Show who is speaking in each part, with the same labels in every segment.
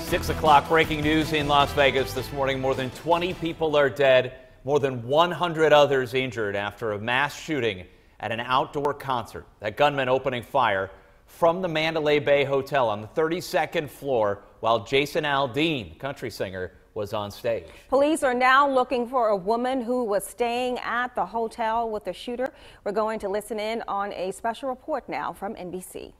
Speaker 1: 6 o'clock breaking news in Las Vegas this morning. More than 20 people are dead, more than 100 others injured after a mass shooting at an outdoor concert. That gunman opening fire from the Mandalay Bay Hotel on the 32nd floor while Jason Aldean, country singer, was on stage.
Speaker 2: Police are now looking for a woman who was staying at the hotel with the shooter. We're going to listen in on a special report now from NBC.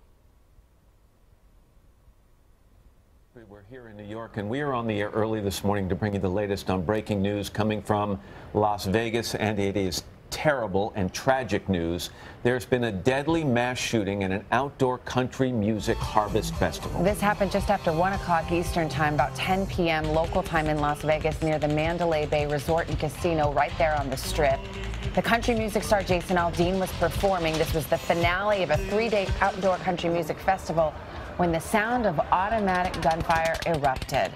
Speaker 3: We're here in New York, and we are on the air early this morning to bring you the latest on breaking news coming from Las Vegas, and it is terrible and tragic news. There's been a deadly mass shooting at an outdoor country music harvest festival.
Speaker 4: This happened just after 1 o'clock Eastern time, about 10 p.m. local time in Las Vegas near the Mandalay Bay Resort and Casino right there on the Strip. The country music star Jason Aldean was performing. This was the finale of a 3-day outdoor country music festival when the sound of automatic gunfire erupted.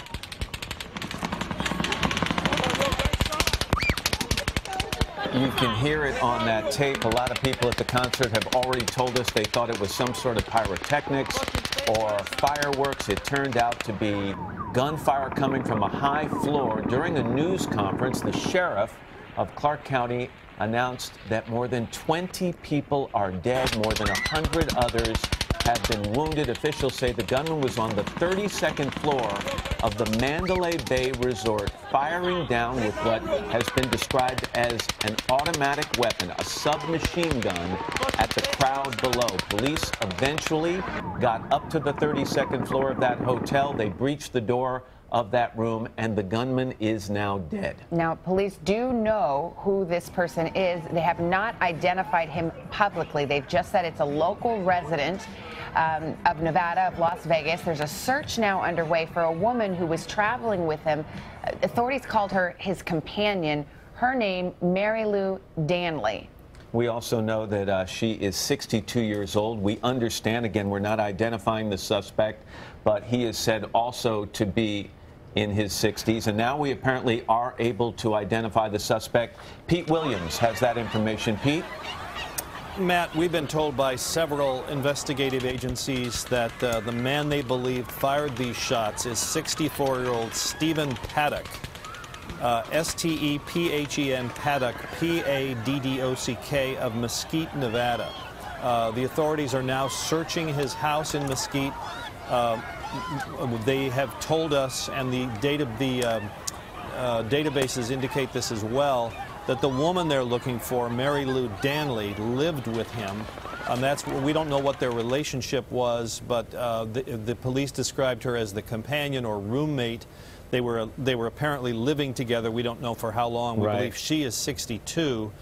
Speaker 3: You can hear it on that tape. A lot of people at the concert have already told us they thought it was some sort of pyrotechnics or fireworks. It turned out to be gunfire coming from a high floor. During a news conference, the sheriff of Clark County announced that more than 20 people are dead, more than 100 others have been wounded. Officials say the gunman was on the 32nd floor of the Mandalay Bay Resort, firing down with what has been described as an automatic weapon, a submachine gun, at the crowd below. Police eventually got up to the 32nd floor of that hotel. They breached the door of that room, and the gunman is now dead. Now, police do know who this person is. They have not identified him publicly. They've just said it's a local resident of Nevada, of Las Vegas. There's a search now underway for a woman who was traveling with him. Authorities called her his companion. Her name, Mary Lou Danley. We also know that she is 62 years old. We understand, again, we're not identifying the suspect, but he is said also to be in his 60s. And now we apparently are able to identify the suspect. Pete Williams has that information. Pete?
Speaker 5: Matt, we've been told by several investigative agencies that the man they believe fired these shots is 64-year-old Stephen Paddock. S-T-E-P-H-E-N, Paddock, P-A-D-D-O-C-K, of Mesquite, Nevada. The authorities are now searching his house in Mesquite. They have told us, and the databases indicate this as well, that the woman they're looking for, Mary Lou Danley, lived with him. We don't know what their relationship was, but the police described her as the companion or roommate. They were apparently living together. We don't know for how long. We believe she is 62.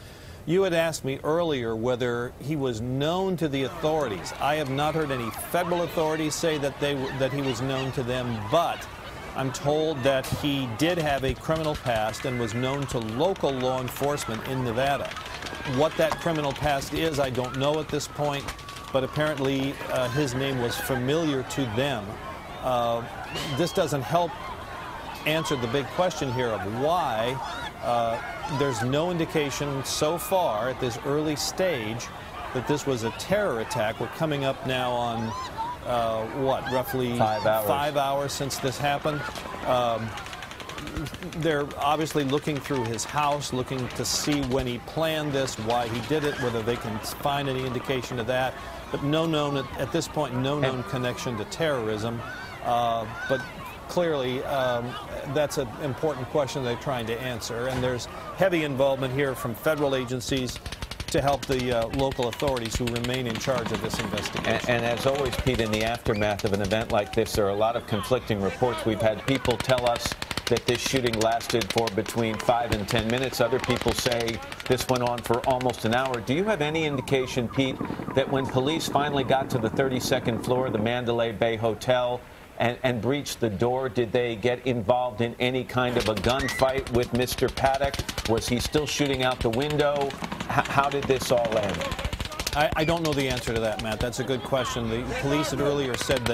Speaker 5: You had asked me earlier whether he was known to the authorities. I have not heard any federal authorities say that he was known to them, but I'm told that he did have a criminal past and was known to local law enforcement in Nevada. What that criminal past is, I don't know at this point, but apparently his name was familiar to them. This doesn't help answer the big question here of why. There's no indication so far at this early stage that this was a terror attack. We're coming up now on roughly
Speaker 3: 5 hours.
Speaker 5: 5 hours since this happened. They're obviously looking through his house, looking to see when he planned this, why he did it, whether they can find any indication of that. But at this point, no known connection to terrorism. But clearly, that's an important question they're trying to answer. And there's heavy involvement here from federal agencies to help the local authorities who remain in charge of this investigation.
Speaker 3: And as always, Pete, in the aftermath of an event like this, there are a lot of conflicting reports. We've had people tell us that this shooting lasted for between 5 and 10 minutes. Other people say this went on for almost an hour. Do you have any indication, Pete, that when police finally got to the 32nd floor of the Mandalay Bay Hotel and breached the door, did they get involved in any kind of a gunfight with Mr. Paddock? Was he still shooting out the window? How did this all end?
Speaker 5: I don't know the answer to that, Matt. That's a good question. The police had earlier said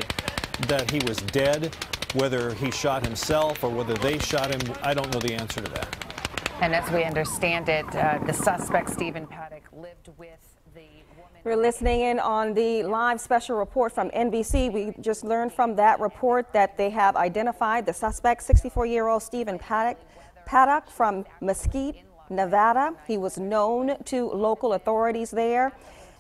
Speaker 5: that he was dead. Whether he shot himself or whether they shot him, I don't know the answer to that.
Speaker 4: And as we understand it, the suspect, Stephen Paddock, lived with the woman
Speaker 2: We're listening in on the live special report from NBC. We just learned from that report that they have identified the suspect, 64-year-old Stephen Paddock from Mesquite, Nevada. He was known to local authorities there.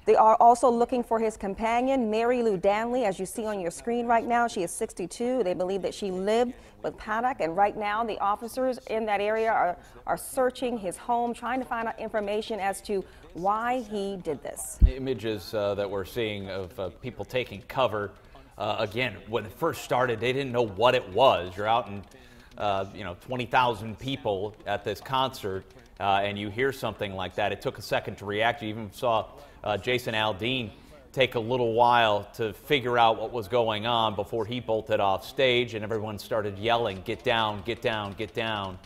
Speaker 2: They are also looking for his companion, Mary Lou Danley, as you see on your screen right now. She is 62. They believe that she lived with Paddock, and right now the officers in that area are searching his home, trying to find out information as to why he did this.
Speaker 1: Images that we're seeing of people taking cover. Again, when it first started, they didn't know what it was. You're out in 20,000 people at this concert, and you hear something like that. It took a second to react. You even saw Jason Aldean take a little while to figure out what was going on before he bolted off stage, and everyone started yelling, "Get down, get down, get down."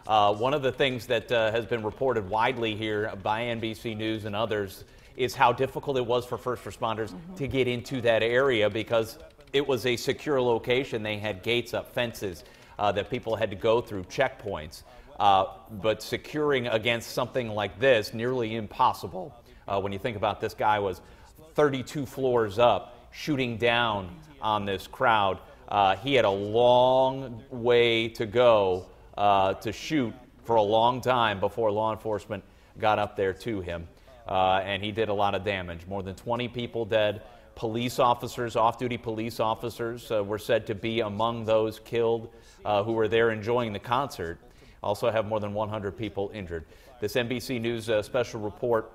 Speaker 1: One of the things that has been reported widely here by NBC News and others is how difficult it was for first responders to get into that area because it was a secure location. They had gates up, fences that people had to go through, checkpoints. But securing against something like this, nearly impossible. When you think about this guy was 32 floors up, shooting down on this crowd. He had a long way to go to shoot for a long time before law enforcement got up there to him. And he did a lot of damage. More than 20 people dead. Police officers, off-duty police officers, were said to be among those killed who were there enjoying the concert. Also have more than 100 people injured. This NBC News special report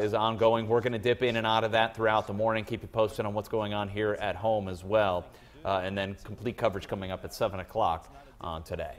Speaker 1: is ongoing. We're going to dip in and out of that throughout the morning, keep you posted on what's going on here at home as well. And then complete coverage coming up at 7 o'clock on today.